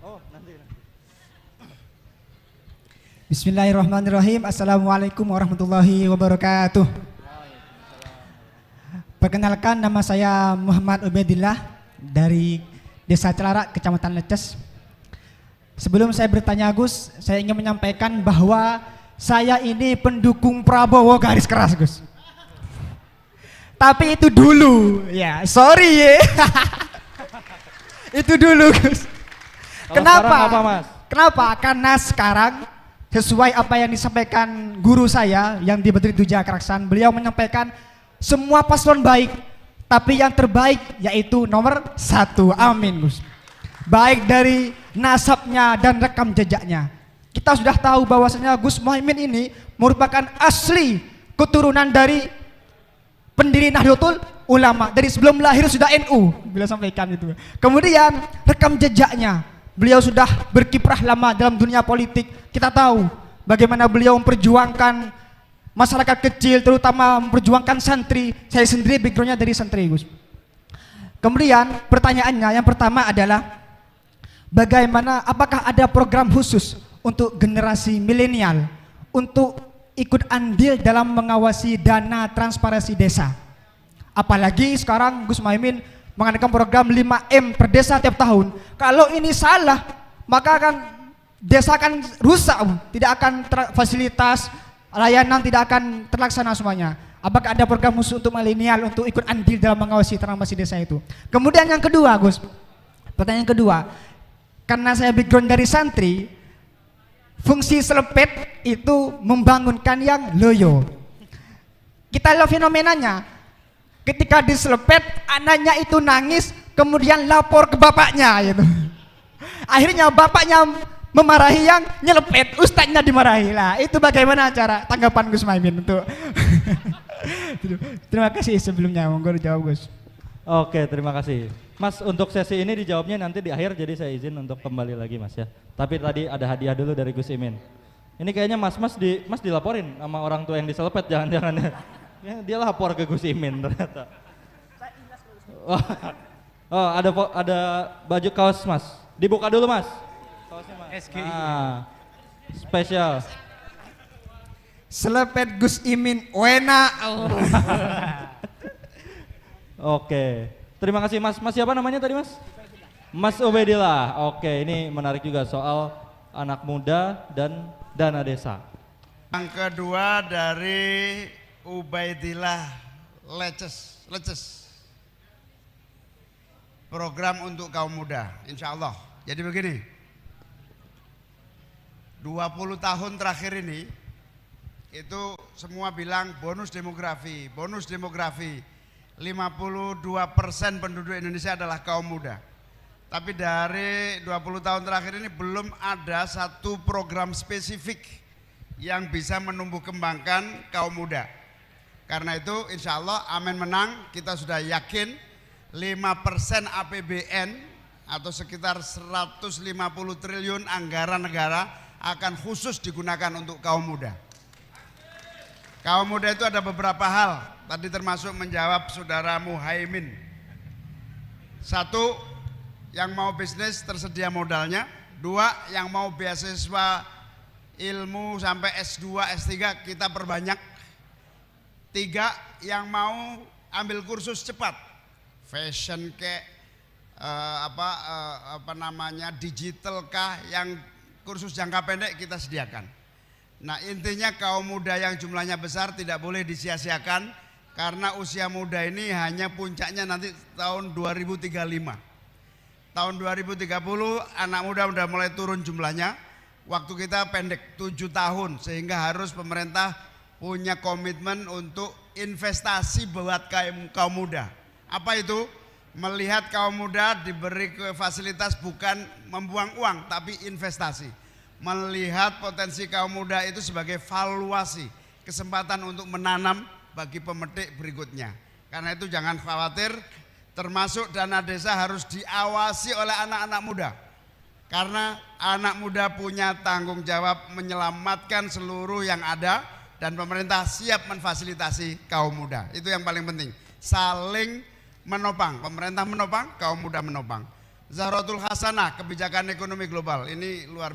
Oh, nanti. Bismillahirrahmanirrahim. Assalamualaikum warahmatullahi wabarakatuh. Perkenalkan, nama saya Muhammad Ubaidillah dari Desa Celarak, Kecamatan Leces. Sebelum saya bertanya Gus, saya ingin menyampaikan bahwa saya ini pendukung Prabowo garis keras Gus. Tapi itu dulu, ya sorry ya. Itu dulu Gus. Kenapa? Apa, Mas? Kenapa? Karena sekarang sesuai apa yang disampaikan guru saya yang di Bedri Duja Keraksan, beliau menyampaikan semua paslon baik, tapi yang terbaik yaitu nomor 1. Amin Gus. Baik dari nasabnya dan rekam jejaknya. Kita sudah tahu bahwasanya Gus Muhaimin ini merupakan asli keturunan dari pendiri Nahdlatul Ulama. Dari sebelum lahir sudah NU, beliau sampaikan itu. Kemudian rekam jejaknya, beliau sudah berkiprah lama dalam dunia politik. Kita tahu bagaimana beliau memperjuangkan masyarakat kecil, terutama memperjuangkan santri. Saya sendiri backgroundnya dari santri Gus. Kemudian pertanyaannya yang pertama adalah bagaimana, apakah ada program khusus untuk generasi milenial untuk ikut andil dalam mengawasi dana transparansi desa? Apalagi sekarang Gus Muhaimin mengadakan program 5M per desa tiap tahun. Kalau ini salah, maka akan desa akan rusak, tidak akan fasilitas layanan tidak akan terlaksana semuanya. Apakah ada program khusus untuk milenial untuk ikut andil dalam mengawasi transparansi desa itu? Kemudian yang kedua Gus, pertanyaan kedua, karena saya background dari santri, fungsi selepet itu membangunkan yang loyo. Kita lihat fenomenanya, ketika diselepet anaknya itu nangis, kemudian lapor ke bapaknya gitu. Akhirnya bapaknya memarahi yang nyelepet, ustadznya dimarahi lah. Itu bagaimana cara tanggapan Gus Muhaimin untuk Terima kasih sebelumnya, monggo dijawab Gus. Oke, terima kasih. Mas, untuk sesi ini dijawabnya nanti di akhir, jadi saya izin untuk kembali lagi Mas ya. Tapi tadi ada hadiah dulu dari Gus Imin. Ini kayaknya Mas dilaporin sama orang tua yang diselepet, jangan-jangan ya, dia lapor ke Gus Imin ternyata. Oh, ada baju kaos Mas. Dibuka dulu Mas. Kaosnya Mas. SGI. Nah, spesial. Selepet Gus Imin, wena. Oke, terima kasih Mas. Mas siapa namanya tadi Mas? Mas Ubaidillah. Oke, ini menarik juga soal anak muda dan dana desa. Yang kedua dari Ubaidillah Leces. Program untuk kaum muda, insya Allah. Jadi begini, 20 tahun terakhir ini, itu semua bilang bonus demografi. 52% penduduk Indonesia adalah kaum muda. Tapi dari 20 tahun terakhir ini belum ada satu program spesifik yang bisa menumbuh kembangkan kaum muda. Karena itu insya Allah amin menang, kita sudah yakin 5% APBN atau sekitar 150 triliun anggaran negara akan khusus digunakan untuk kaum muda. Kaum muda itu ada beberapa hal, tadi termasuk menjawab saudara Muhaimin. Satu, yang mau bisnis tersedia modalnya. Dua, yang mau beasiswa ilmu sampai S2, S3 kita perbanyak. Tiga, yang mau ambil kursus cepat, fashion digital kah, yang kursus jangka pendek kita sediakan. Nah intinya kaum muda yang jumlahnya besar tidak boleh disia-siakan, karena usia muda ini hanya puncaknya nanti tahun 2035. Tahun 2030 anak muda sudah mulai turun jumlahnya, waktu kita pendek 7 tahun, sehingga harus pemerintah punya komitmen untuk investasi buat kaum muda. Apa itu? Melihat kaum muda diberi fasilitas bukan membuang uang tapi investasi. Melihat potensi kaum muda itu sebagai valuasi, kesempatan untuk menanam bagi pemetik berikutnya. Karena itu jangan khawatir, termasuk dana desa harus diawasi oleh anak-anak muda. Karena anak muda punya tanggung jawab menyelamatkan seluruh yang ada, dan pemerintah siap memfasilitasi kaum muda. Itu yang paling penting, saling menopang, pemerintah menopang, kaum muda menopang. Zahratul Hasanah, kebijakan ekonomi global. Ini luar